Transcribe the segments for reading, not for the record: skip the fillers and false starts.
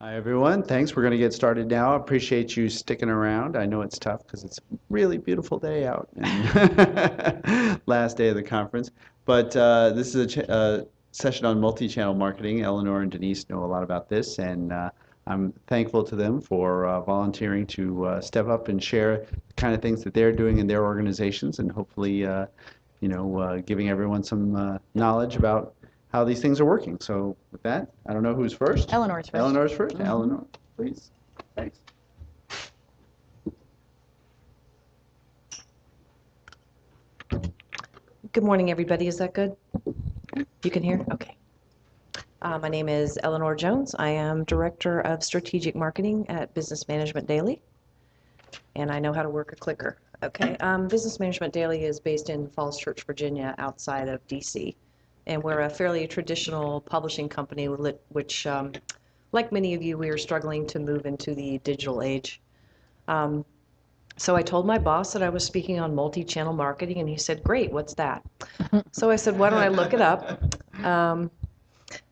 Hi, everyone. Thanks. We're going to get started now. I appreciate you sticking around. I know it's tough because it's a really beautiful day out and last day of the conference. But this is a session on multi-channel marketing. Eleanor and Denise know a lot about this, and I'm thankful to them for volunteering to step up and share the kind of things that they're doing in their organizations, and hopefully, giving everyone some knowledge about how these things are working. So with that, I don't know who's first. Eleanor's first. Eleanor's first. Eleanor, please. Thanks. Good morning, everybody. Is that good? You can hear? Okay. My name is Eleanor Jones. I am Director of Strategic Marketing at Business Management Daily, and I know how to work a clicker. Okay. Business Management Daily is based in Falls Church, Virginia, outside of DC, and we're a fairly traditional publishing company, which, like many of you, we are struggling to move into the digital age. So I told my boss that I was speaking on multi-channel marketing, and he said, "Great, what's that?" So I said, "Why don't I look it up?"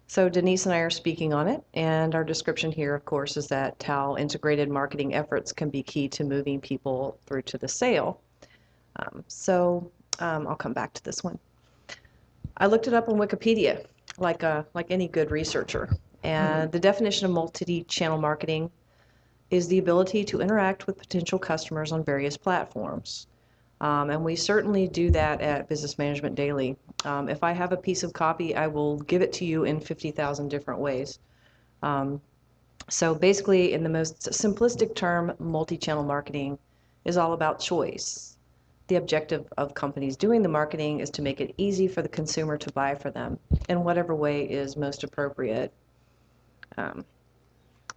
So Denise and I are speaking on it, and our description here, of course, is that how integrated marketing efforts can be key to moving people through to the sale. I'll come back to this one. I looked it up on Wikipedia, like any good researcher, and the definition of multi-channel marketing is the ability to interact with potential customers on various platforms. And we certainly do that at Business Management Daily. If I have a piece of copy, I will give it to you in 50,000 different ways. So basically, in the most simplistic term, multi-channel marketing is all about choice. The objective of companies doing the marketing is to make it easy for the consumer to buy for them in whatever way is most appropriate. And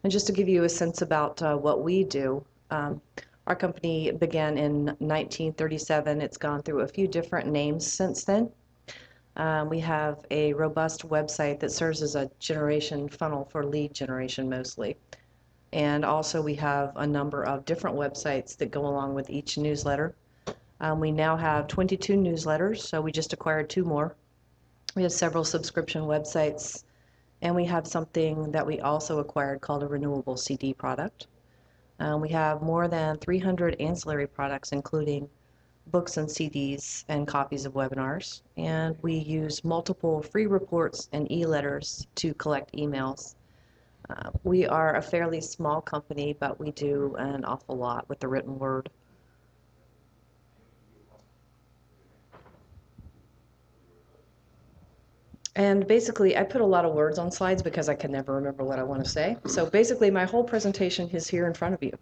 just to give you a sense about what we do, our company began in 1937. It's gone through a few different names since then. We have a robust website that serves as a generation funnel for lead generation mostly. And also we have a number of different websites that go along with each newsletter. We now have 22 newsletters, so we just acquired 2 more. We have several subscription websites, and we have something that we also acquired called a renewable CD product. We have more than 300 ancillary products, including books and CDs and copies of webinars. And we use multiple free reports and e-letters to collect emails. We are a fairly small company, but we do an awful lot with the written word. And basically, I put a lot of words on slides because I can never remember what I want to say. So basically, my whole presentation is here in front of you.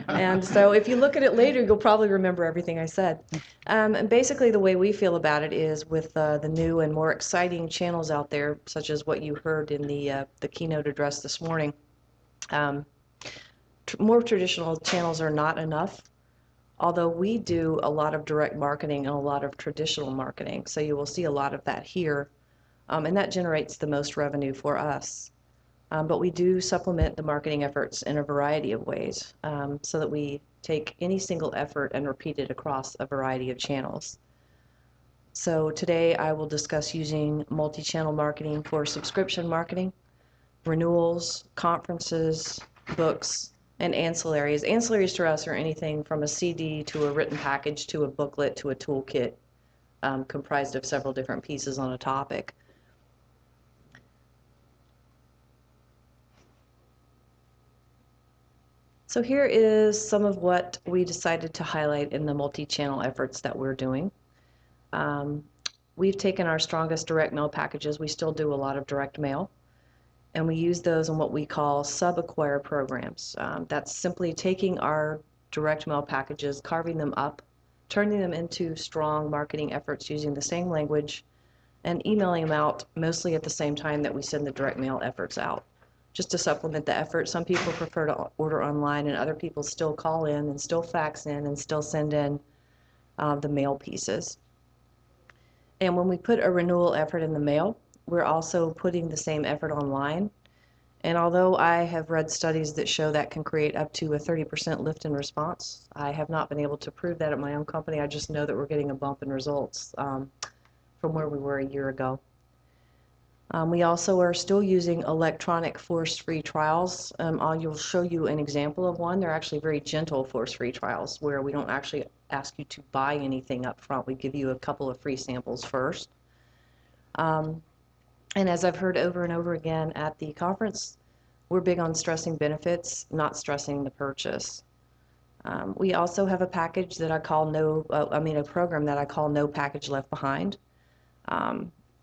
And so if you look at it later, you'll probably remember everything I said. And basically, the way we feel about it is with the new and more exciting channels out there, such as what you heard in the keynote address this morning, more traditional channels are not enough. Although we do a lot of direct marketing and a lot of traditional marketing, so you will see a lot of that here, and that generates the most revenue for us. But we do supplement the marketing efforts in a variety of ways, so that we take any single effort and repeat it across a variety of channels. So today I will discuss using multi-channel marketing for subscription marketing, renewals, conferences, books, and ancillaries. Ancillaries to us are anything from a CD to a written package to a booklet to a toolkit, comprised of several different pieces on a topic. So here is some of what we decided to highlight in the multi-channel efforts that we're doing. We've taken our strongest direct mail packages. We still do a lot of direct mail. And we use those in what we call sub-acquire programs. That's simply taking our direct mail packages, carving them up, turning them into strong marketing efforts using the same language, and emailing them out mostly at the same time that we send the direct mail efforts out. Just to supplement the effort, some people prefer to order online, and other people still call in and still fax in and still send in the mail pieces. And when we put a renewal effort in the mail, we're also putting the same effort online. And although I have read studies that show that can create up to a 30% lift in response, I have not been able to prove that at my own company. I just know that we're getting a bump in results from where we were a year ago. We also are still using electronic force-free trials. I'll show you an example of one. They're actually very gentle force-free trials where we don't actually ask you to buy anything up front. We give you a couple of free samples first. And as I've heard over and over again at the conference, we're big on stressing benefits, not stressing the purchase. We also have a package that I call a program that I call No Package Left Behind.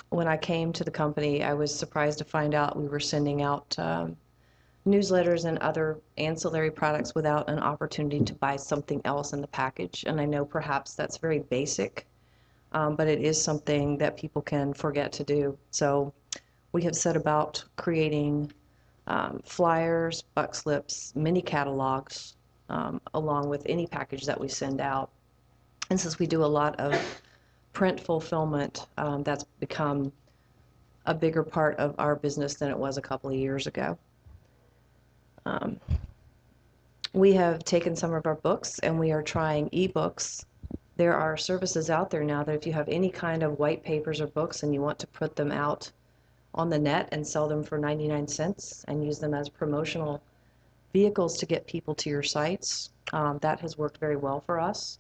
When I came to the company, I was surprised to find out we were sending out newsletters and other ancillary products without an opportunity to buy something else in the package. And I know perhaps that's very basic, but it is something that people can forget to do. So we have set about creating flyers, buck slips, mini catalogs, along with any package that we send out. And since we do a lot of print fulfillment, that's become a bigger part of our business than it was a couple of years ago. We have taken some of our books and we are trying ebooks. There are services out there now that if you have any kind of white papers or books and you want to put them out on the net and sell them for 99 cents and use them as promotional vehicles to get people to your sites, that has worked very well for us.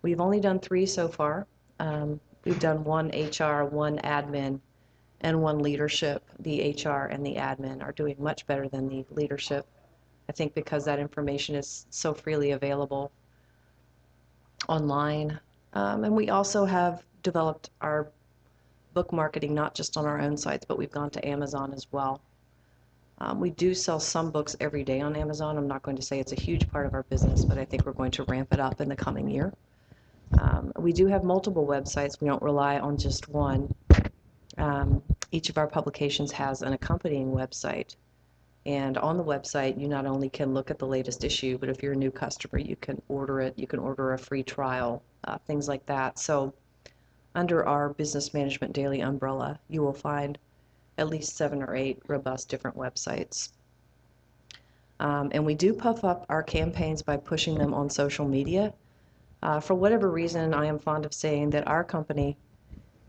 We've only done 3 so far. We've done 1 HR, 1 admin, and 1 leadership. The HR and the admin are doing much better than the leadership, I think because that information is so freely available online. And we also have developed our book marketing not just on our own sites, but we've gone to Amazon as well. We do sell some books every day on Amazon. I'm not going to say it's a huge part of our business, but I think we're going to ramp it up in the coming year. We do have multiple websites. We don't rely on just one. Each of our publications has an accompanying website. And on the website, you not only can look at the latest issue, but if you're a new customer, you can order it. You can order a free trial, things like that. So under our Business Management Daily umbrella, you will find at least 7 or 8 robust different websites. And we do puff up our campaigns by pushing them on social media. For whatever reason, I am fond of saying that our company,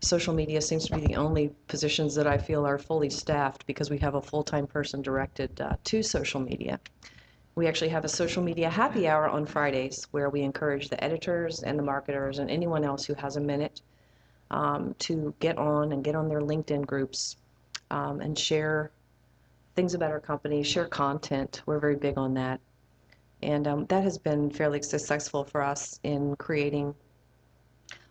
social media seems to be the only positions that I feel are fully staffed because we have a full-time person directed to social media. We actually have a social media happy hour on Fridays where we encourage the editors and the marketers and anyone else who has a minute to get on their LinkedIn groups and share things about our company, share content. We're very big on that. And that has been fairly successful for us in creating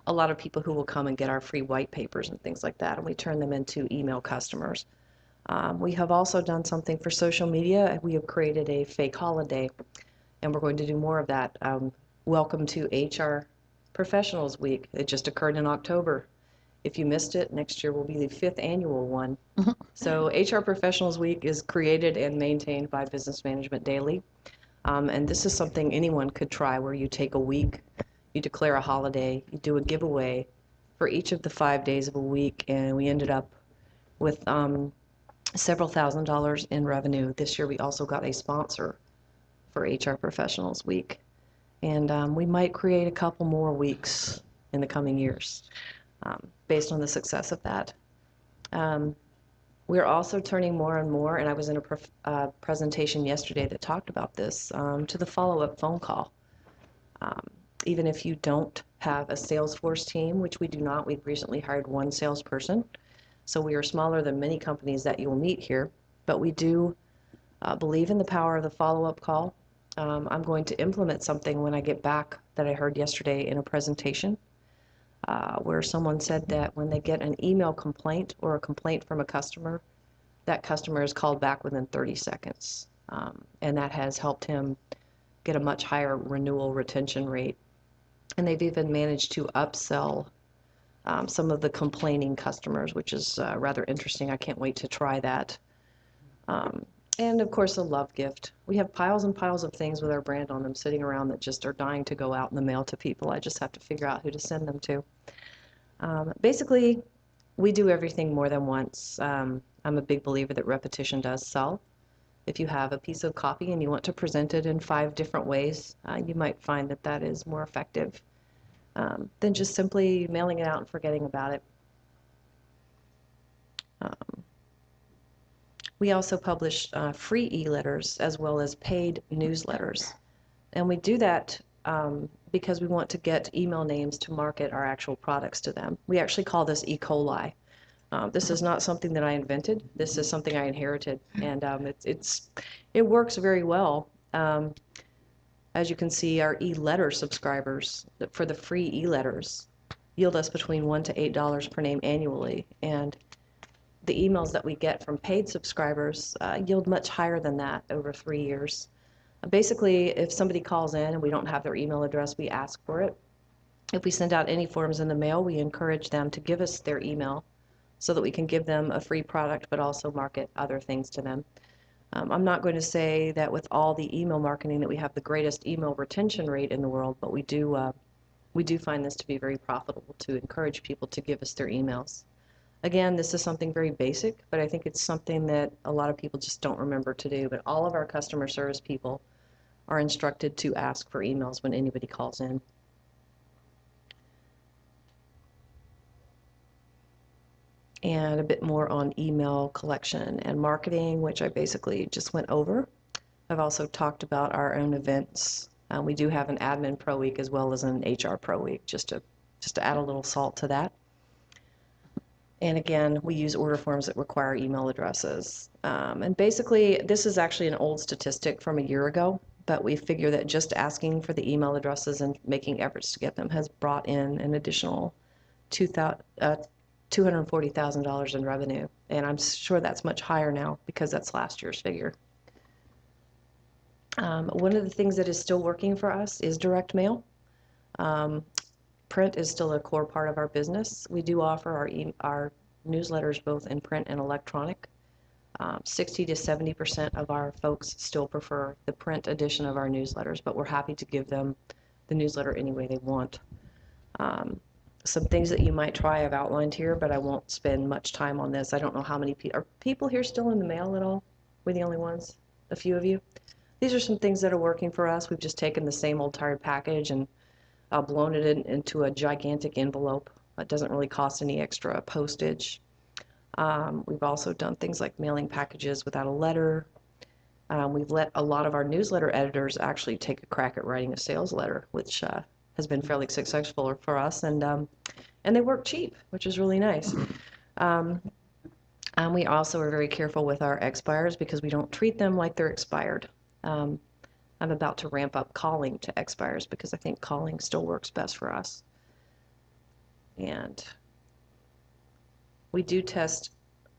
a lot of people who will come and get our free white papers and things like that, and we turn them into email customers. We have also done something for social media. We have created a fake holiday, and we're going to do more of that. Welcome to HR Professionals Week. It just occurred in October. If you missed it, next year will be the 5th annual one. So HR Professionals Week is created and maintained by Business Management Daily. And this is something anyone could try where you take a week, you declare a holiday, you do a giveaway for each of the 5 days of a week, and we ended up with several $1,000s in revenue. This year we also got a sponsor for HR Professionals Week. And we might create a couple more weeks in the coming years based on the success of that. We're also turning more and more, and I was in a presentation yesterday that talked about this, to the follow-up phone call. Even if you don't have a Salesforce team, which we do not, we've recently hired 1 salesperson. So we are smaller than many companies that you'll meet here, but we do believe in the power of the follow-up call. I'm going to implement something when I get back that I heard yesterday in a presentation where someone said that when they get an email complaint or a complaint from a customer, that customer is called back within 30 seconds. And that has helped him get a much higher renewal retention rate. And they've even managed to upsell some of the complaining customers, which is rather interesting. I can't wait to try that. And of course, a love gift. We have piles and piles of things with our brand on them sitting around that just are dying to go out in the mail to people. I just have to figure out who to send them to. Basically, we do everything more than once. I'm a big believer that repetition does sell. If you have a piece of copy and you want to present it in 5 different ways, you might find that that is more effective than just simply mailing it out and forgetting about it. We also publish free e-letters as well as paid newsletters. And we do that because we want to get email names to market our actual products to them. We actually call this E. coli. This is not something that I invented. This is something I inherited, and it works very well. As you can see, our e-letter subscribers for the free e-letters yield us between $1 to $8 per name annually, and the emails that we get from paid subscribers yield much higher than that over 3 years. Basically, if somebody calls in and we don't have their email address, we ask for it. If we send out any forms in the mail, we encourage them to give us their email so that we can give them a free product but also market other things to them. I'm not going to say that with all the email marketing that we have the greatest email retention rate in the world, but we do find this to be very profitable to encourage people to give us their emails. Again, this is something very basic, but I think it's something that a lot of people just don't remember to do. But all of our customer service people are instructed to ask for emails when anybody calls in. And a bit more on email collection and marketing, which I basically just went over. I've also talked about our own events. We do have an Admin Pro Week as well as an HR Pro Week, just to add a little salt to that. And again, we use order forms that require email addresses. And basically, this is actually an old statistic from a year ago, but we figure that just asking for the email addresses and making efforts to get them has brought in an additional $240,000 in revenue. And I'm sure that's much higher now because that's last year's figure. One of the things that is still working for us is direct mail. Print is still a core part of our business. We do offer our newsletters both in print and electronic. 60 to 70% of our folks still prefer the print edition of our newsletters, but we're happy to give them the newsletter any way they want. Some things that you might try I've outlined here, but I won't spend much time on this. I don't know how many people, are people here still in the mail at all? We're the only ones? A few of you? These are some things that are working for us. We've just taken the same old tired package and blown it into a gigantic envelope. It doesn't really cost any extra postage. We've also done things like mailing packages without a letter. We've let a lot of our newsletter editors actually take a crack at writing a sales letter, which has been fairly successful for us, and they work cheap, which is really nice. And we also are very careful with our expires because we don't treat them like they're expired. I'm about to ramp up calling to expires because I think calling still works best for us. And we do test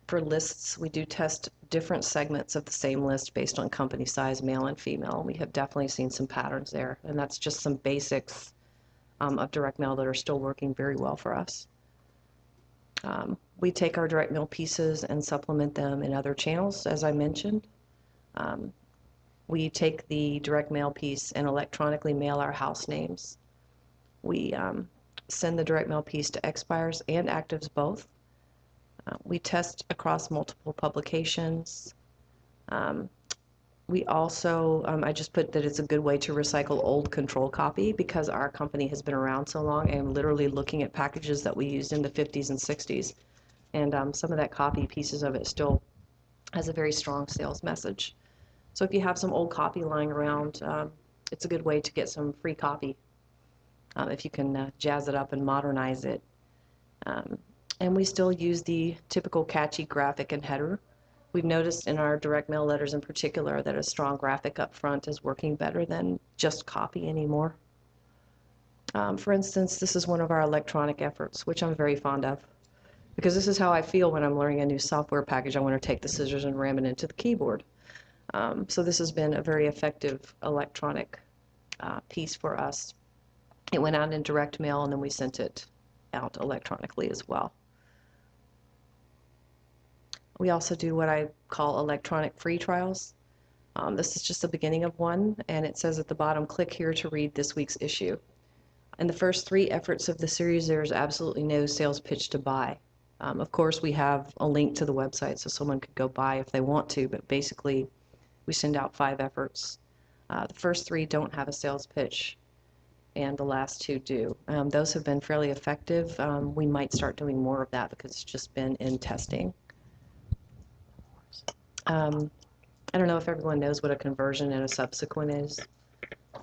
for lists. We do test different segments of the same list based on company size, male and female. We have definitely seen some patterns there, and that's just some basics of direct mail that are still working very well for us. We take our direct mail pieces and supplement them in other channels, as I mentioned. We take the direct mail piece and electronically mail our house names. We send the direct mail piece to expires and actives both. We test across multiple publications. We also, I just put that it's a good way to recycle old control copy because our company has been around so long. I'm literally looking at packages that we used in the 50s and 60s. And some of that copy, pieces of it, still has a very strong sales message. So if you have some old copy lying around, it's a good way to get some free copy if you can jazz it up and modernize it. And we still use the typical catchy graphic and header. We've noticed in our direct mail letters in particular that a strong graphic up front is working better than just copy anymore. For instance, this is one of our electronic efforts, which I'm very fond of, because this is how I feel when I'm learning a new software package. I want to take the scissors and ram it into the keyboard. So this has been a very effective electronic piece for us. It went out in direct mail, and then we sent it out electronically as well. We also do what I call electronic free trials. This is just the beginning of one, and it says at the bottom, click here to read this week's issue. In the first 3 efforts of the series, there's absolutely no sales pitch to buy. Of course, we have a link to the website so someone could go buy if they want to, but basically we send out 5 efforts. The first 3 don't have a sales pitch, and the last 2 do. Those have been fairly effective. We might start doing more of that because it's just been in testing. I don't know if everyone knows what a conversion and a subsequent is.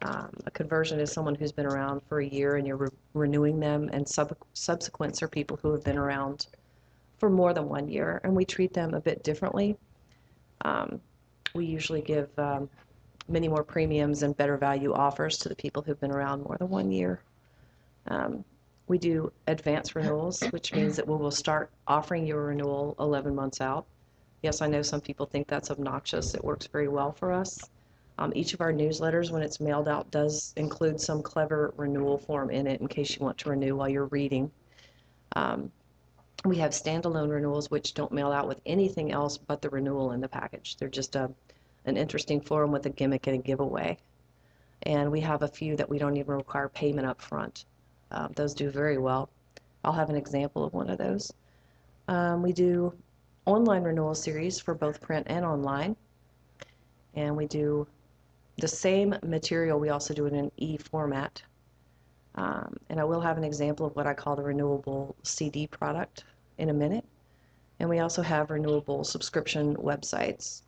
A conversion is someone who's been around for a year and you're renewing them, and subsequents are people who have been around for more than 1 year, and we treat them a bit differently. We usually give many more premiums and better value offers to the people who've been around more than 1 year. We do advance renewals, which means that we will start offering you a renewal 11 months out. Yes, I know some people think that's obnoxious. It works very well for us. Each of our newsletters, when it's mailed out, does include some clever renewal form in it in case you want to renew while you're reading. We have standalone renewals which don't mail out with anything else but the renewal in the package. They're just an interesting form with a gimmick and a giveaway. And we have a few that we don't even require payment up front. Those do very well. I'll have an example of one of those. We do online renewal series for both print and online. And we do the same material, we also do it in e-format. And I will have an example of what I call the renewable CD product in a minute. And we also have renewable subscription websites.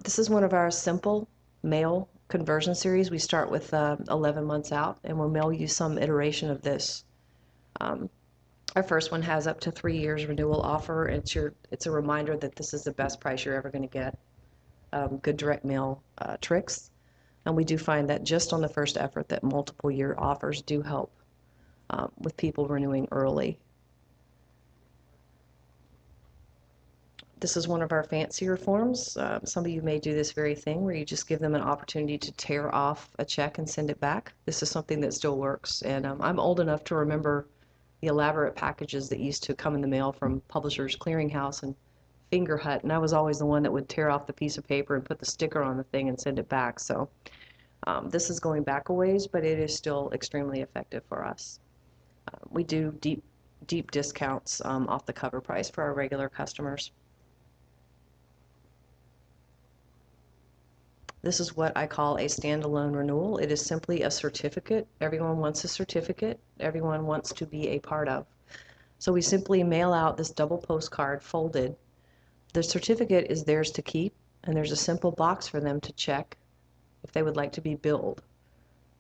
This is one of our simple mail conversion series. We start with 11 months out, and we'll mail you some iteration of this. Our first one has up to 3 years renewal offer. It's a reminder that this is the best price you're ever going to get. Good direct mail tricks. And we do find that just on the first effort that multiple year offers do help with people renewing early. This is one of our fancier forms. Some of you may do this very thing where you just give them an opportunity to tear off a check and send it back. This is something that still works. And I'm old enough to remember the elaborate packages that used to come in the mail from Publishers Clearinghouse and Finger Hut, and I was always the one that would tear off the piece of paper and put the sticker on the thing and send it back. So this is going back a ways, but it is still extremely effective for us. We do deep discounts off the cover price for our regular customers. This is what I call a standalone renewal. It is simply a certificate. Everyone wants a certificate. Everyone wants to be a part of. So we simply mail out this double postcard folded. The certificate is theirs to keep, and there's a simple box for them to check if they would like to be billed.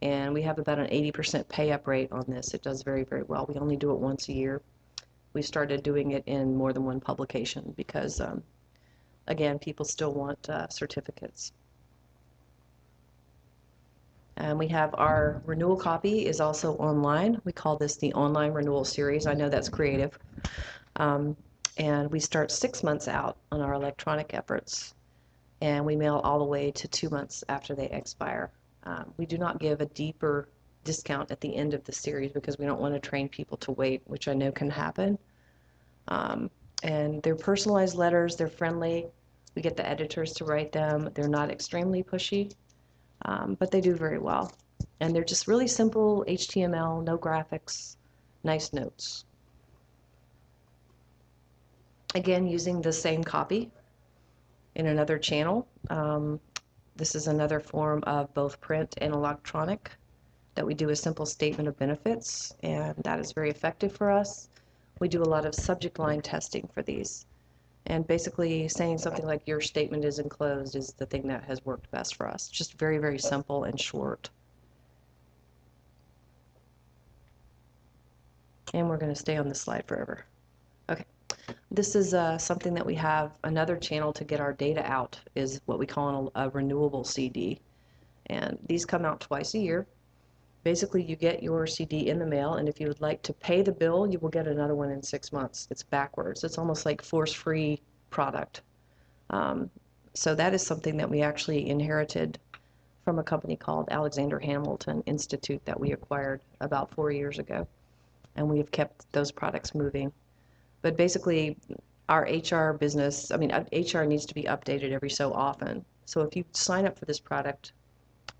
And we have about an 80% pay-up rate on this. It does very, very well. We only do it once a year. We started doing it in more than one publication because, again, people still want certificates. And we have our renewal copy is also online. We call this the online renewal series. I know that's creative. And we start 6 months out on our electronic efforts. And we mail all the way to 2 months after they expire. We do not give a deeper discount at the end of the series because we don't want to train people to wait, which I know can happen. And they're personalized letters. They're friendly. We get the editors to write them. They're not extremely pushy. But they do very well. And they're just really simple HTML, no graphics, nice notes. Again, using the same copy in another channel. This is another form of both print and electronic that we do a simple statement of benefits, and that is very effective for us. We do a lot of subject line testing for these. And basically saying something like your statement is enclosed is the thing that has worked best for us. Just very, very simple and short. And we're going to stay on this slide forever. Okay. This is something that we have, another channel to get our data out is what we call a renewable CD. And these come out twice a year. Basically, you get your CD in the mail, and if you would like to pay the bill, you will get another one in 6 months. It's backwards. It's almost like force-free product. So that is something that we actually inherited from a company called Alexander Hamilton Institute that we acquired about 4 years ago. And we have kept those products moving. But basically, our HR business, I mean, HR needs to be updated every so often. So if you sign up for this product,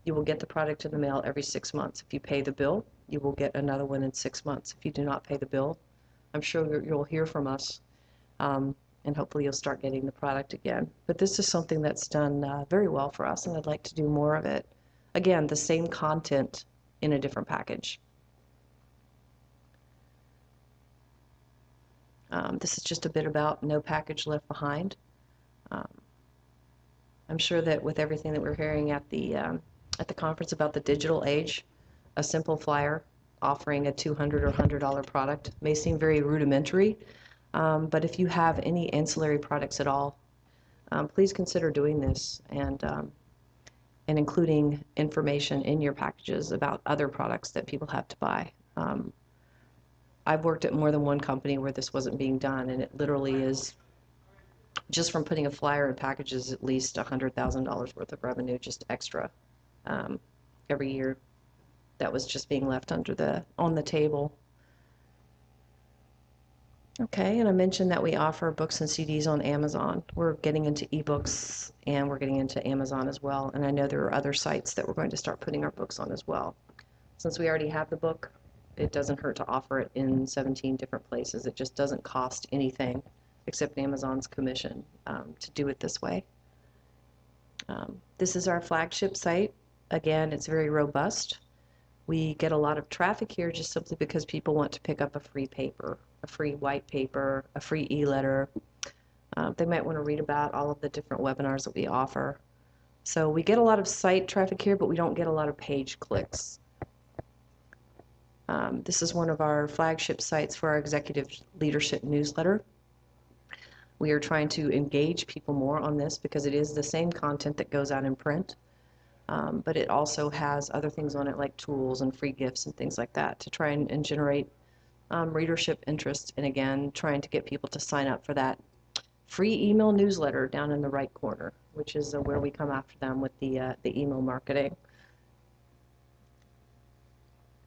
you will get the product in the mail every 6 months. If you pay the bill, you will get another one in 6 months. If you do not pay the bill, I'm sure you'll hear from us, and hopefully you'll start getting the product again. But this is something that's done very well for us, and I'd like to do more of it. Again, the same content in a different package. This is just a bit about no package left behind. Um, I'm sure that with everything that we're hearing at the conference about the digital age, a simple flyer offering a $200 or $100 product may seem very rudimentary, but if you have any ancillary products at all, please consider doing this and including information in your packages about other products that people have to buy. I've worked at more than one company where this wasn't being done, and it literally is just from putting a flyer in packages at least $100,000 worth of revenue just extra every year that was just being left on the table. Okay, and I mentioned that we offer books and CDs on Amazon. We're getting into ebooks and we're getting into Amazon as well, and I know there are other sites that we're going to start putting our books on as well. Since we already have the book, it doesn't hurt to offer it in 17 different places. It just doesn't cost anything except Amazon's commission to do it this way. This is our flagship site. Again, it's very robust. We get a lot of traffic here just simply because people want to pick up a free paper, a free white paper, a free e-letter. They might want to read about all of the different webinars that we offer. So we get a lot of site traffic here, but we don't get a lot of page clicks. This is one of our flagship sites for our executive leadership newsletter. We are trying to engage people more on this because it is the same content that goes out in print, but it also has other things on it like tools and free gifts and things like that to try and generate readership interest, and again, trying to get people to sign up for that free email newsletter down in the right corner, which is where we come after them with the email marketing.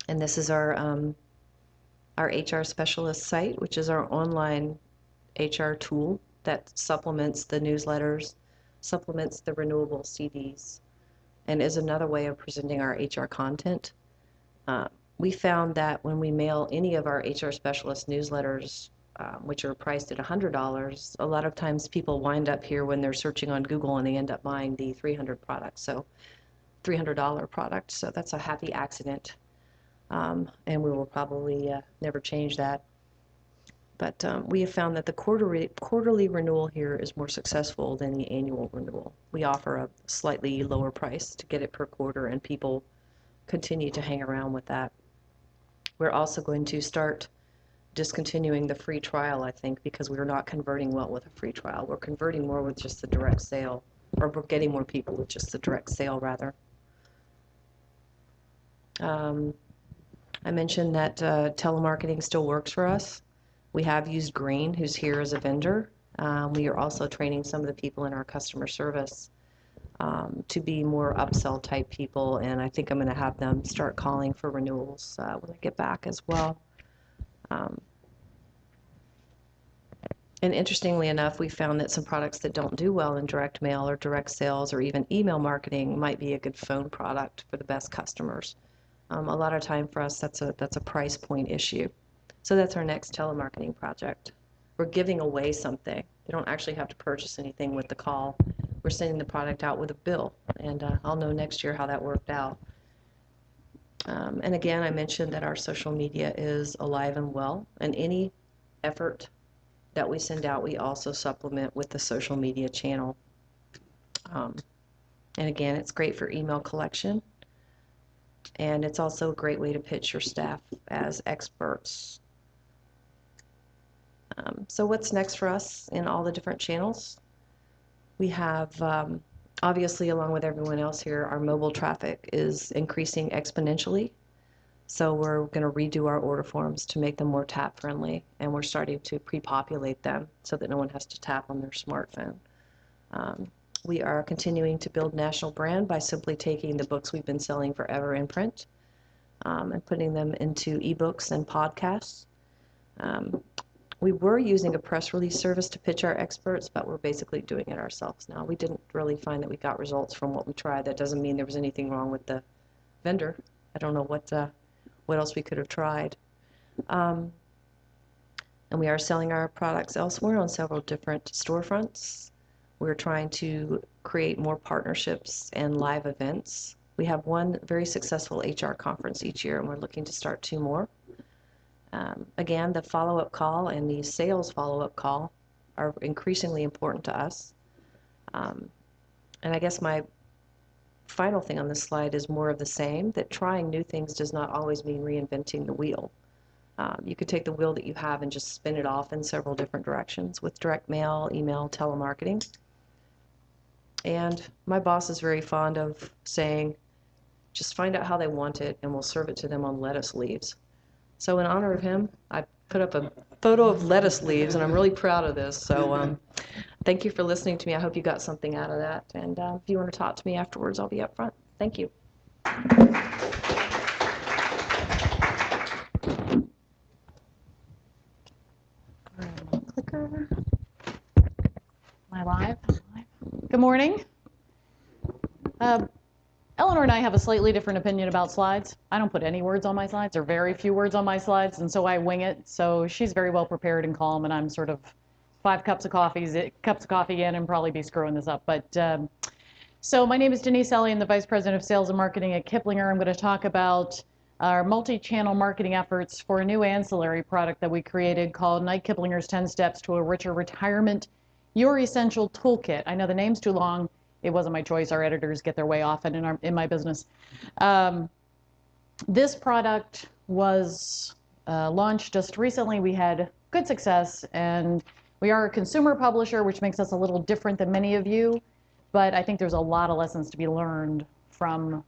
And this is our HR specialist site, which is our online HR tool that supplements the newsletters, supplements the renewable CDs, and is another way of presenting our HR content. We found that when we mail any of our HR specialist newsletters, which are priced at $100, a lot of times people wind up here when they're searching on Google and they end up buying the $300 product. So that's a happy accident. And we will probably never change that. But we have found that the quarterly renewal here is more successful than the annual renewal. We offer a slightly lower price to get it per quarter, and people continue to hang around with that. We're also going to start discontinuing the free trial, I think, because we're not converting well with a free trial. We're converting more with just the direct sale, or we're getting more people with just the direct sale, rather. I mentioned that telemarketing still works for us. We have used Green, who's here as a vendor. We are also training some of the people in our customer service to be more upsell type people, and I think I'm going to have them start calling for renewals when I get back as well. And interestingly enough, we found that some products that don't do well in direct mail or direct sales or even email marketing might be a good phone product for the best customers. A lot of time for us, that's a price point issue. So that's our next telemarketing project. We're giving away something. They don't actually have to purchase anything with the call. We're sending the product out with a bill, and I'll know next year how that worked out. And again, I mentioned that our social media is alive and well, and any effort that we send out, we also supplement with the social media channel. And again, it's great for email collection, and it's also a great way to pitch your staff as experts. So what's next for us in all the different channels? We have, obviously, along with everyone else here, our mobile traffic is increasing exponentially. So we're going to redo our order forms to make them more tap friendly, and we're starting to pre-populate them so that no one has to tap on their smartphone. We are continuing to build national brand by simply taking the books we've been selling forever in print and putting them into ebooks and podcasts. We were using a press release service to pitch our experts, but we're basically doing it ourselves now. We didn't really find that we got results from what we tried. That doesn't mean there was anything wrong with the vendor. I don't know what else we could have tried. And we are selling our products elsewhere on several different storefronts. We're trying to create more partnerships and live events. We have one very successful HR conference each year, and we're looking to start 2 more. Again, the follow-up call and the sales follow-up call are increasingly important to us. And I guess my final thing on this slide is more of the same, that trying new things does not always mean reinventing the wheel. You could take the wheel that you have and just spin it off in several different directions with direct mail, email, telemarketing. And my boss is very fond of saying, just find out how they want it and we'll serve it to them on lettuce leaves. So in honor of him, I put up a photo of lettuce leaves, and I'm really proud of this. So thank you for listening to me. I hope you got something out of that. And if you want to talk to me afterwards, I'll be up front. Thank you. Clicker. Am I live? Good morning. Eleanor and I have a slightly different opinion about slides. I don't put any words on my slides, or very few words on my slides, and so I wing it. So she's very well prepared and calm, and I'm sort of 5 cups of coffee in and probably be screwing this up. But so my name is Denise Elliott. I'm the Vice President of Sales and Marketing at Kiplinger. I'm going to talk about our multi-channel marketing efforts for a new ancillary product that we created called Knight Kiplinger's 10 Steps to a Richer Retirement, Your Essential Toolkit. I know the name's too long. It wasn't my choice. Our editors get their way often in my business. This product was launched just recently. We had good success, and we are a consumer publisher, which makes us a little different than many of you, but I think there's a lot of lessons to be learned from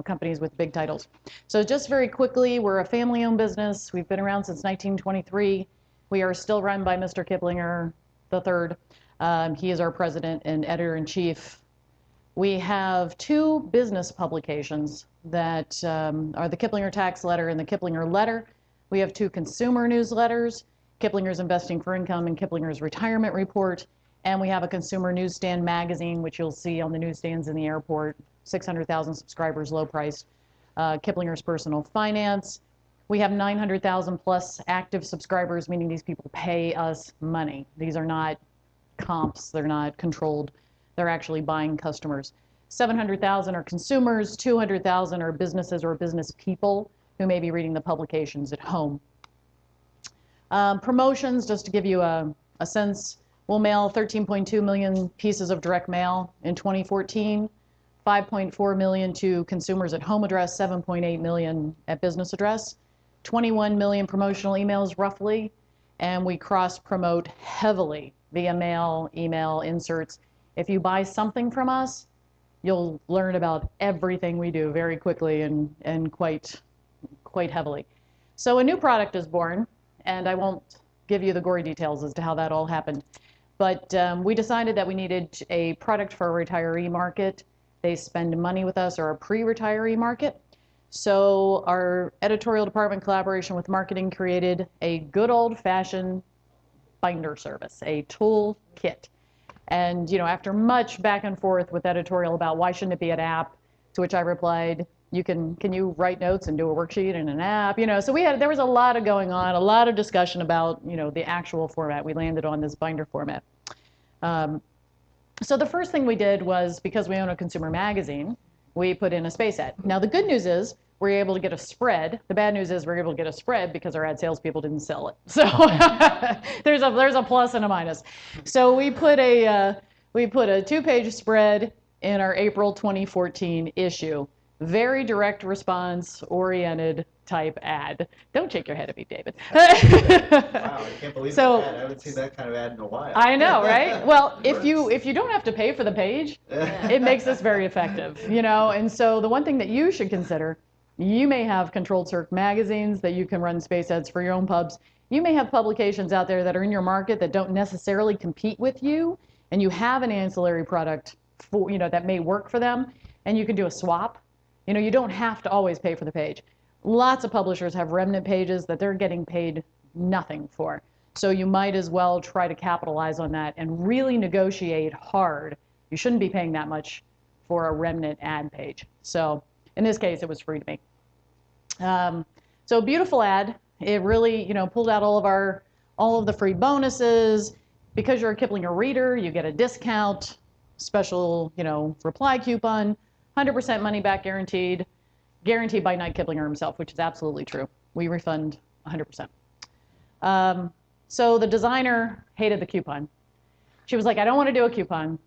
companies with big titles. So just very quickly, we're a family-owned business. We've been around since 1923. We are still run by Mr. Kiplinger III. He is our president and editor-in-chief. We have 2 business publications that are the Kiplinger Tax Letter and the Kiplinger Letter. We have 2 consumer newsletters, Kiplinger's Investing for Income and Kiplinger's Retirement Report. And we have a consumer newsstand magazine, which you'll see on the newsstands in the airport, 600,000 subscribers, low priced, Kiplinger's Personal Finance. We have 900,000 plus active subscribers, meaning these people pay us money. These are not comps, they're not controlled, they're actually buying customers. 700,000 are consumers, 200,000 are businesses or business people who may be reading the publications at home. Promotions, just to give you a sense, we'll mail 13.2 million pieces of direct mail in 2014, 5.4 million to consumers at home address, 7.8 million at business address, 21 million promotional emails roughly, and we cross-promote heavily via mail, email, inserts. If you buy something from us, you'll learn about everything we do very quickly and quite heavily. So a new product is born, and I won't give you the gory details as to how that all happened. But we decided that we needed a product for a retiree market. They spend money with us, or a pre-retiree market. So our editorial department, collaboration with marketing, created a good old-fashioned binder service, a tool kit. And after much back and forth with editorial about why shouldn't it be an app, to which I replied, can you write notes and do a worksheet in an app? So there was a lot of going on, a lot of discussion about the actual format. We landed on this binder format. So the first thing we did was, because we own a consumer magazine, we put in a space ad. Now the good news is we're able to get a spread. The bad news is we're able to get a spread because our ad salespeople didn't sell it. So there's a plus and a minus. So we put a 2-page spread in our April 2014 issue. Very direct response oriented type ad. Don't shake your head at me, David. Wow, I can't believe that ad. I haven't seen that kind of ad in a while. I know, right? Well, if you don't have to pay for the page, it makes this very effective, And so the one thing that you should consider, you may have controlled search magazines that you can run space ads for your own pubs. You may have publications out there that are in your market that don't necessarily compete with you, and you have an ancillary product for, that may work for them, and you can do a swap. You don't have to always pay for the page. Lots of publishers have remnant pages that they're getting paid nothing for. So you might as well try to capitalize on that and really negotiate hard. You shouldn't be paying that much for a remnant ad page. So in this case, it was free to me. So beautiful ad. It really, pulled out all of the free bonuses. Because you're a Kiplinger reader, you get a discount, special, reply coupon, 100% money back guaranteed by Knight Kiplinger himself, which is absolutely true. We refund 100%. So the designer hated the coupon. She was like, I don't want to do a coupon.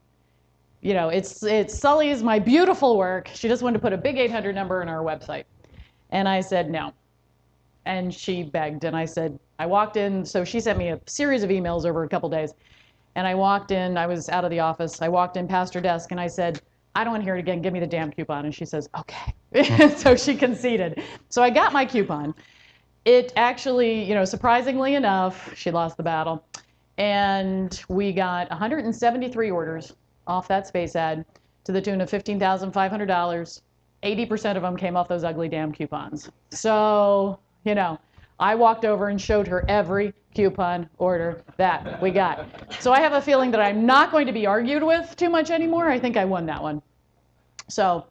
You know, it sullies my beautiful work. She just wanted to put a big 800 number in our website. And I said, no. And she begged, and I said, I walked in, so she sent me a series of emails over a couple days. And I walked in, I was out of the office, I walked in past her desk, and I said, I don't want to hear it again, give me the damn coupon. And she says, okay. So she conceded. So I got my coupon. It actually, you know, surprisingly enough, she lost the battle. And we got 173 orders off that space ad to the tune of $15,500. 80% of them came off those ugly damn coupons. So, you know, I walked over and showed her every coupon order that we got. So I have a feeling that I'm not going to be argued with too much anymore. I think I won that one. So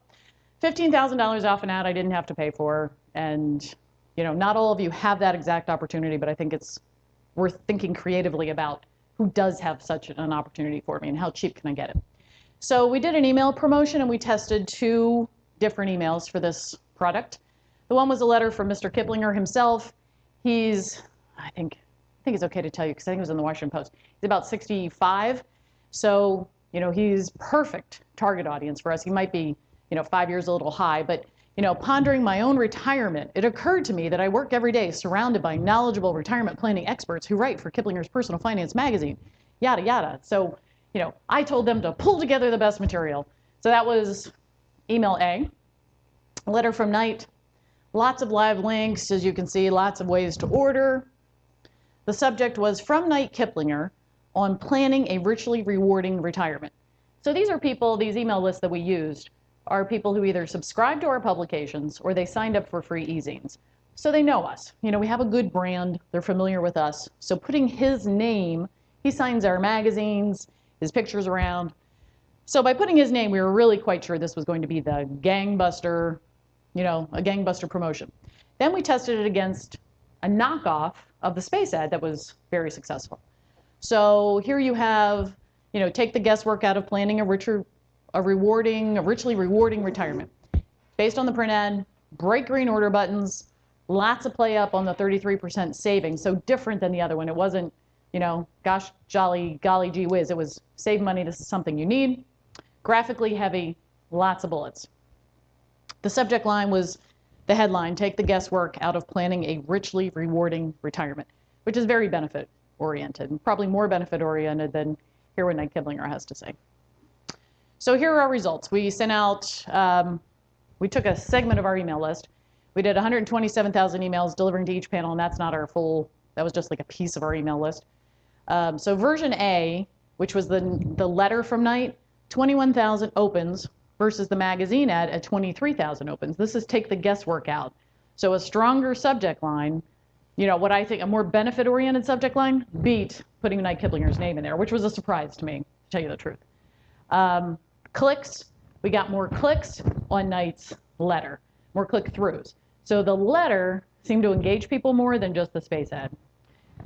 $15,000 off an ad I didn't have to pay for. And, you know, not all of you have that exact opportunity, but I think it's worth thinking creatively about who does have such an opportunity for me and how cheap can I get it. So we did an email promotion and we tested 2 different emails for this product. The one was a letter from Mr. Kiplinger himself. He's, I think it's okay to tell you because I think it was in the Washington Post. He's about 65. So, you know, he's perfect target audience for us. He might be, you know, 5 years a little high, but, you know, pondering my own retirement, it occurred to me that I work every day surrounded by knowledgeable retirement planning experts who write for Kiplinger's Personal Finance magazine, yada, yada. So, you know, I told them to pull together the best material. So that was email A. Letter from Night, lots of live links, as you can see, lots of ways to order. The subject was from Night Kiplinger on planning a richly rewarding retirement. So these are people, these email lists that we used are people who either subscribe to our publications or they signed up for free e-zines. So they know us. You know, we have a good brand. They're familiar with us. So putting his name, he signs our magazines, his pictures around. So by putting his name, we were really quite sure this was going to be the gangbuster, you know, a gangbuster promotion. Then we tested it against a knockoff of the space ad that was very successful. So here you have, you know, take the guesswork out of planning a richly rewarding retirement. Based on the print ad, bright green order buttons, lots of play up on the 33% savings. So different than the other one. It wasn't, you know, gosh, jolly, golly, gee whiz. It was save money, this is something you need. Graphically heavy, lots of bullets. The subject line was the headline, take the guesswork out of planning a richly rewarding retirement, which is very benefit oriented, and probably more benefit oriented than hear what Night Kiplinger has to say. So here are our results. We sent out, we took a segment of our email list. We did 127,000 emails delivering to each panel, and that's not our full, that was just like a piece of our email list. So version A, which was the letter from Night, 21,000 opens versus the magazine ad at 23,000 opens. This is take the guesswork out. So a stronger subject line, you know, what I think a more benefit-oriented subject line beat putting Night Kiplinger's name in there, which was a surprise to me, to tell you the truth. Clicks, we got more clicks on Night's letter, more click-throughs. So the letter seemed to engage people more than just the space ad.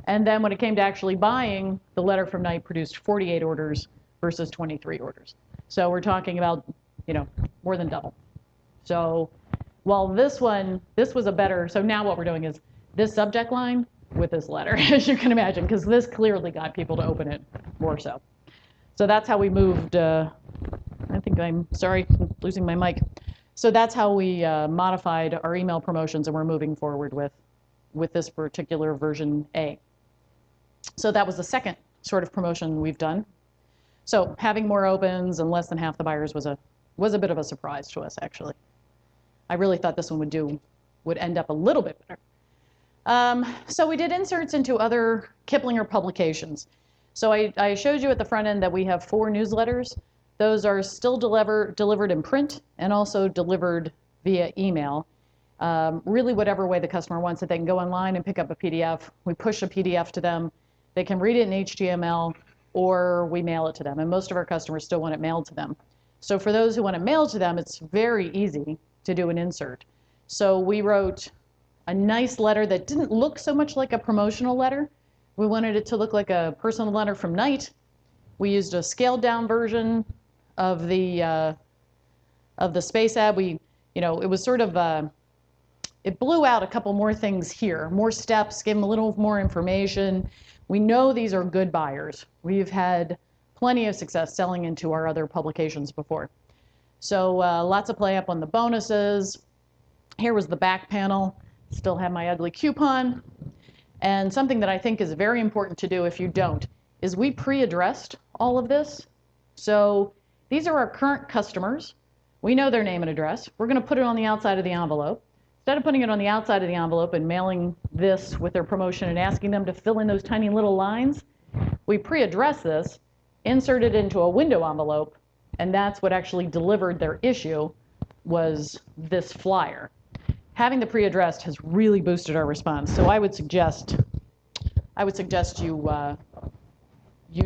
And then when it came to actually buying, the letter from Night produced 48 orders versus 23 orders. So we're talking about, you know, more than double. So while this was a better, so now what we're doing is this subject line with this letter, as you can imagine, because this clearly got people to open it more so. So that's how we moved, I think I'm sorry, losing my mic. So that's how we modified our email promotions and we're moving forward with this particular version A. So that was the second sort of promotion we've done. So having more opens and less than half the buyers was a bit of a surprise to us, actually. I really thought this one would end up a little bit better. So we did inserts into other Kiplinger publications. So I showed you at the front end that we have 4 newsletters. Those are still delivered in print and also delivered via email. Really whatever way the customer wants it. They can go online and pick up a PDF. We push a PDF to them. They can read it in HTML or we mail it to them. And most of our customers still want it mailed to them. So for those who want it mailed to them, it's very easy to do an insert. So we wrote a nice letter that didn't look so much like a promotional letter. We wanted it to look like a personal letter from Night. We used a scaled down version of the space ad. You know, it was sort of it blew out a couple more things here, more steps, gave them a little more information. We know these are good buyers. We've had plenty of success selling into our other publications before. So lots of play up on the bonuses. Here was the back panel. Still have my ugly coupon. And something that I think is very important to do if you don't, is we pre-addressed all of this. So these are our current customers. We know their name and address. We're going to put it on the outside of the envelope. Instead of putting it on the outside of the envelope and mailing this with their promotion and asking them to fill in those tiny little lines, we pre-address this, insert it into a window envelope, and that's what actually delivered their issue, was this flyer. Having the pre-addressed has really boosted our response. So I would suggest you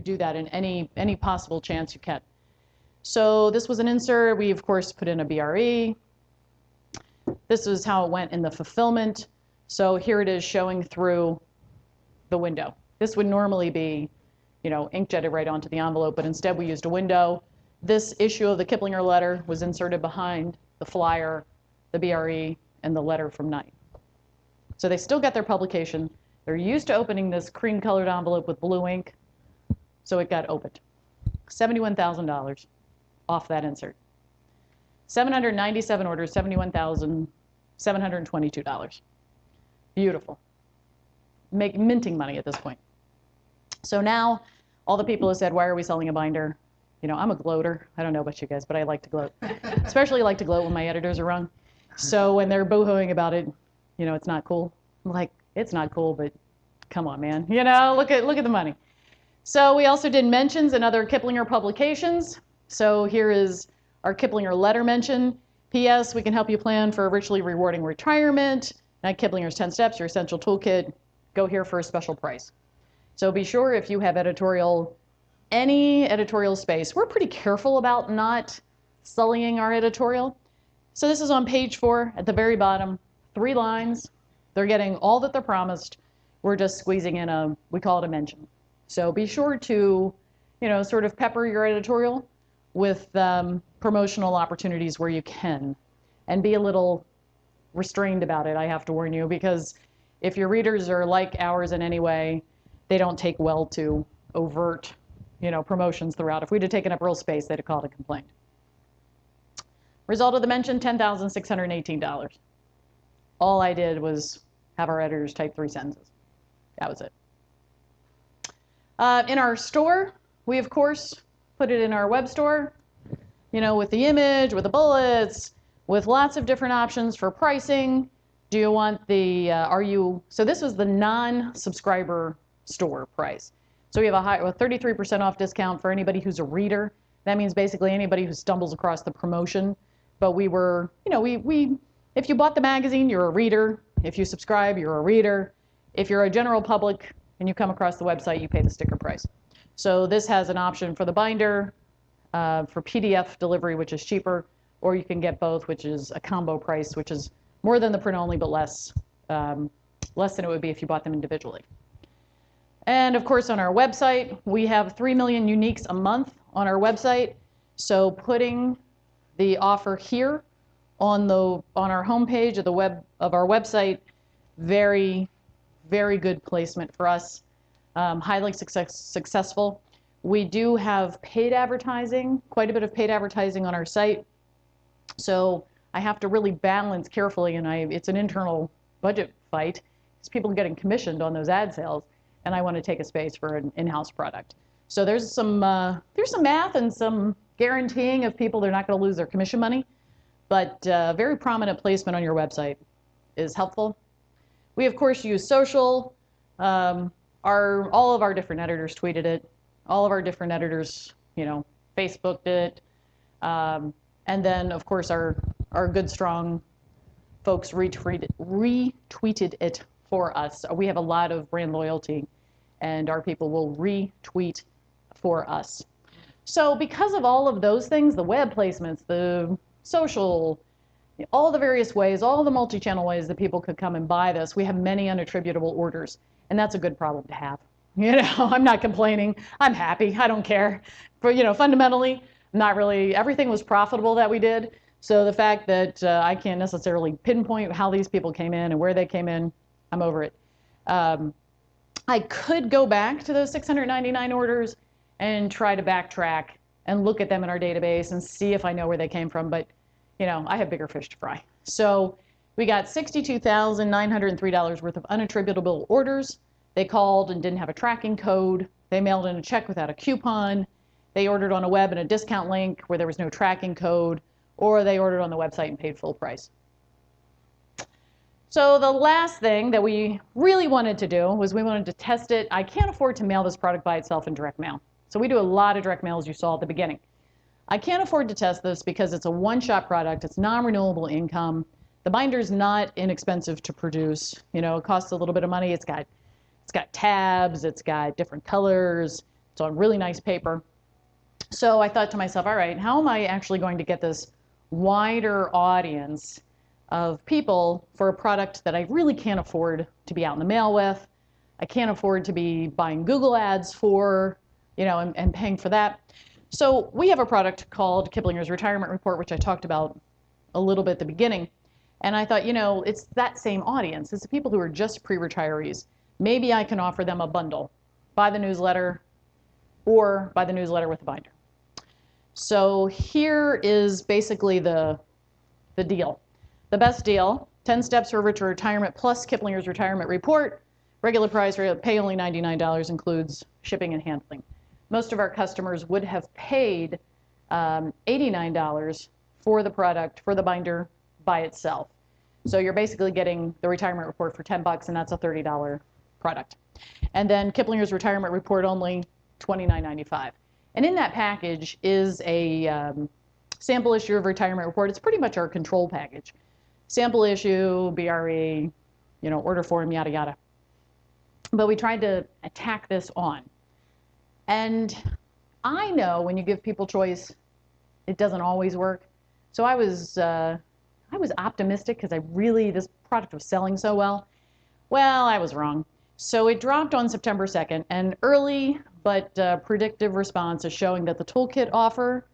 do that in any possible chance you can. So this was an insert. We of course put in a BRE. This is how it went in the fulfillment. So here it is showing through the window. This would normally be, inkjetted right onto the envelope, but instead we used a window. This issue of the Kiplinger letter was inserted behind the flyer, the BRE, and the letter from Knight. So they still get their publication. They're used to opening this cream-colored envelope with blue ink, so it got opened. $71,000 off that insert. 797 orders, $71,722. Beautiful. Minting money at this point. So now, all the people who said, why are we selling a binder? I'm a gloater. I don't know about you guys, but I like to gloat. Especially like to gloat when my editors are wrong. So when they're boohooing about it, it's not cool. I'm like, it's not cool, but come on, man. Look at the money. So we also did mentions in other Kiplinger publications. So here is our Kiplinger letter mention. P.S. We can help you plan for a richly rewarding retirement. At Kiplinger's 10 Steps, your essential toolkit. Go here for a special price. So be sure if you have any editorial space, we're pretty careful about not sullying our editorial. So this is on page 4 at the very bottom, 3 lines. They're getting all that they're promised. We're just squeezing in we call it a mention. So be sure to, sort of pepper your editorial with promotional opportunities where you can, and be a little restrained about it, I have to warn you, because if your readers are like ours in any way, they don't take well to overt, promotions throughout. If we'd have taken up real space, they'd have called a complaint. Result of the mention, $10,618. All I did was have our editors type 3 sentences. That was it. In our store, we of course put it in our web store, with the image, with the bullets, with lots of different options for pricing. Do you want so this was the non-subscriber store price. So we have a 33% off discount for anybody who's a reader. That means basically anybody who stumbles across the promotion. But we were, if you bought the magazine, you're a reader. If you subscribe, you're a reader. If you're a general public and you come across the website, you pay the sticker price. So this has an option for the binder, for PDF delivery, which is cheaper, or you can get both, which is a combo price, which is more than the print only, but less than it would be if you bought them individually. And of course, on our website, we have 3 million uniques a month on our website. So putting the offer here on our homepage of our website, very, very good placement for us. Highly successful. We do have paid advertising, quite a bit of paid advertising on our site. So I have to really balance carefully, and it's an internal budget fight, because people are getting commissioned on those ad sales, and I want to take a space for an in-house product. So there's some math and some guaranteeing of people they're not going to lose their commission money, but very prominent placement on your website is helpful. We of course use social. All of our different editors tweeted it. All of our different editors, Facebooked it. And then of course our good strong folks retweeted it for us. We have a lot of brand loyalty, and our people will retweet for us. So because of all of those things, the web placements, the social, all the various ways, all the multi-channel ways that people could come and buy this, we have many unattributable orders, and that's a good problem to have. I'm not complaining. I'm happy. I don't care. But fundamentally, not really. Everything was profitable that we did. So the fact that I can't necessarily pinpoint how these people came in and where they came in, I'm over it. I could go back to those 699 orders and try to backtrack and look at them in our database and see if I know where they came from, but you know, I have bigger fish to fry. So we got $62,903 worth of unattributable orders. They called and didn't have a tracking code. They mailed in a check without a coupon. They ordered on a web and a discount link where there was no tracking code, or they ordered on the website and paid full price. So the last thing that we really wanted to do was we wanted to test it. I can't afford to mail this product by itself in direct mail. So we do a lot of direct mail, as you saw at the beginning. I can't afford to test this because it's a one-shot product. It's non-renewable income. The binder's not inexpensive to produce. You know, it costs a little bit of money. It's got tabs. It's got different colors. It's on really nice paper. So I thought to myself, all right, how am I actually going to get this wider audience of people for a product that I really can't afford to be out in the mail with? I can't afford to be buying Google ads for, you know, and paying for that. So we have a product called Kiplinger's Retirement Report, which I talked about a little bit at the beginning. And I thought, you know, it's that same audience. It's the people who are just pre-retirees. Maybe I can offer them a bundle. Buy the newsletter or buy the newsletter with the binder. So here is basically the deal. The best deal, 10 steps for richer retirement plus Kiplinger's Retirement Report. Regular price, pay only $99, includes shipping and handling. Most of our customers would have paid $89 for the product, for the binder by itself. So you're basically getting the retirement report for 10 bucks, and that's a $30 product. And then Kiplinger's Retirement Report only $29.95. And in that package is a sample issue of retirement report. It's pretty much our control package. Sample issue, BRE, you know, order form, yada, yada. But we tried to tack this on. And I know when you give people choice, it doesn't always work. So I was optimistic because this product was selling so well. Well, I was wrong. So it dropped on September 2nd, and early but predictive response is showing that the toolkit offer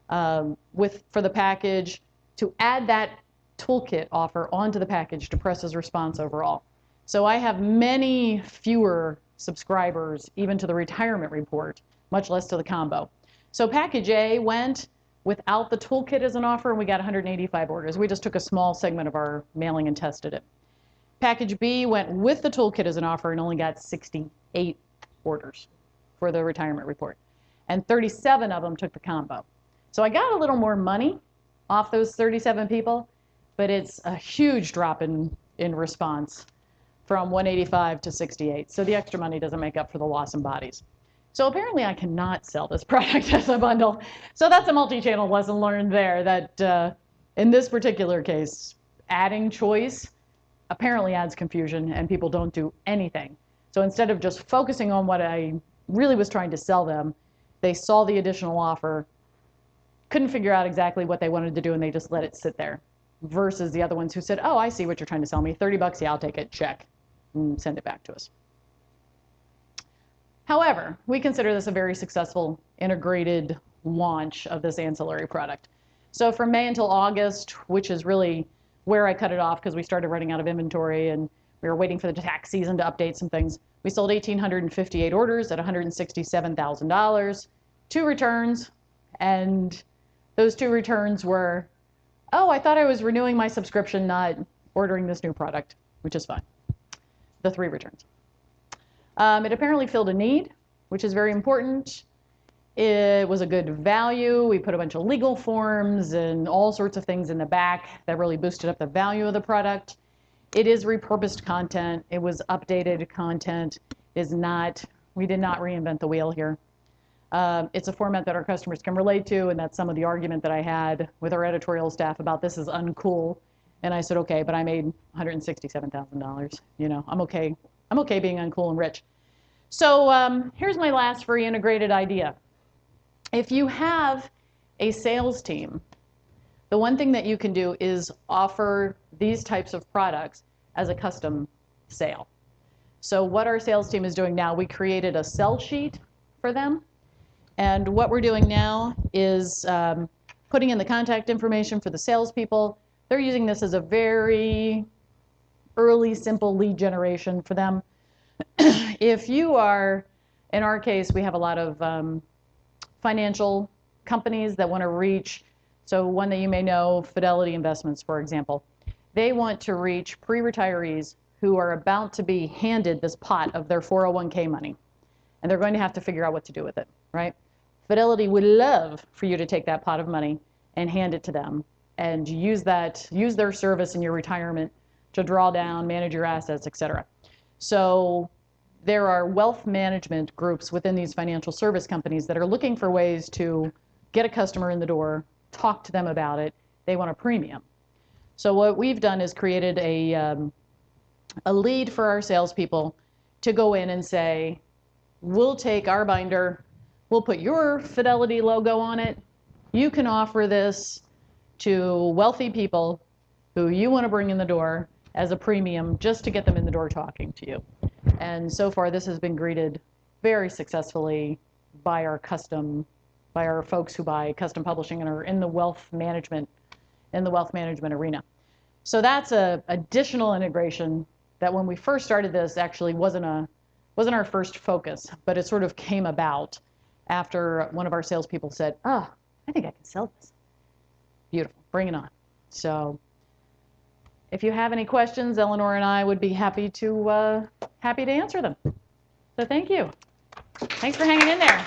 for the package, to add that toolkit offer onto the package depresses response overall. So I have many fewer subscribers even to the retirement report, much less to the combo. So package A went without the toolkit as an offer, and we got 185 orders. We just took a small segment of our mailing and tested it. Package B went with the toolkit as an offer and only got 68 orders for the retirement report. And 37 of them took the combo. So I got a little more money off those 37 people, but it's a huge drop in response from 185 to 68. So the extra money doesn't make up for the loss in bodies. So apparently I cannot sell this product as a bundle. So that's a multi-channel lesson learned there, that in this particular case, adding choice apparently adds confusion and people don't do anything. So instead of just focusing on what I really was trying to sell them, they saw the additional offer, couldn't figure out exactly what they wanted to do, and they just let it sit there. Versus the other ones who said, oh, I see what you're trying to sell me, 30 bucks, yeah, I'll take it, check, and send it back to us. However, we consider this a very successful integrated launch of this ancillary product. So from May until August, which is really where I cut it off because we started running out of inventory and we were waiting for the tax season to update some things, we sold 1,858 orders at $167,000, 2 returns, and those 2 returns were, oh, I thought I was renewing my subscription, not ordering this new product, which is fine. The 3 returns. It apparently filled a need, which is very important. It was a good value. We put a bunch of legal forms and all sorts of things in the back that really boosted up the value of the product. It is repurposed content. It was updated content. We did not reinvent the wheel here. It's a format that our customers can relate to, and that's some of the argument that I had with our editorial staff about this is uncool. And I said, okay, but I made $167,000. You know, I'm okay being uncool and rich. So here's my last free integrated idea. If you have a sales team, the one thing that you can do is offer these types of products as a custom sale. So what our sales team is doing now, we created a sell sheet for them. And what we're doing now is putting in the contact information for the salespeople. They're using this as a very early, simple lead generation for them. If you are, in our case, we have a lot of financial companies that want to reach, so one that you may know, Fidelity Investments, for example. They want to reach pre-retirees who are about to be handed this pot of their 401k money, and they're going to have to figure out what to do with it, right? Fidelity would love for you to take that pot of money and hand it to them and use their service in your retirement to draw down, manage your assets, et cetera. So there are wealth management groups within these financial service companies that are looking for ways to get a customer in the door, talk to them about it. They want a premium. So what we've done is created a lead for our salespeople to go in and say, we'll take our binder, we'll put your Fidelity logo on it. You can offer this to wealthy people who you want to bring in the door as a premium just to get them in the door talking to you. And so far this has been greeted very successfully by our folks who buy custom publishing and are in the wealth management arena. So that's a additional integration that when we first started this actually wasn't our first focus, but it sort of came about after one of our salespeople said, oh, I think I can sell this. Beautiful, bring it on. So if you have any questions, Eleanor and I would be happy to answer them. So thank you. Thanks for hanging in there.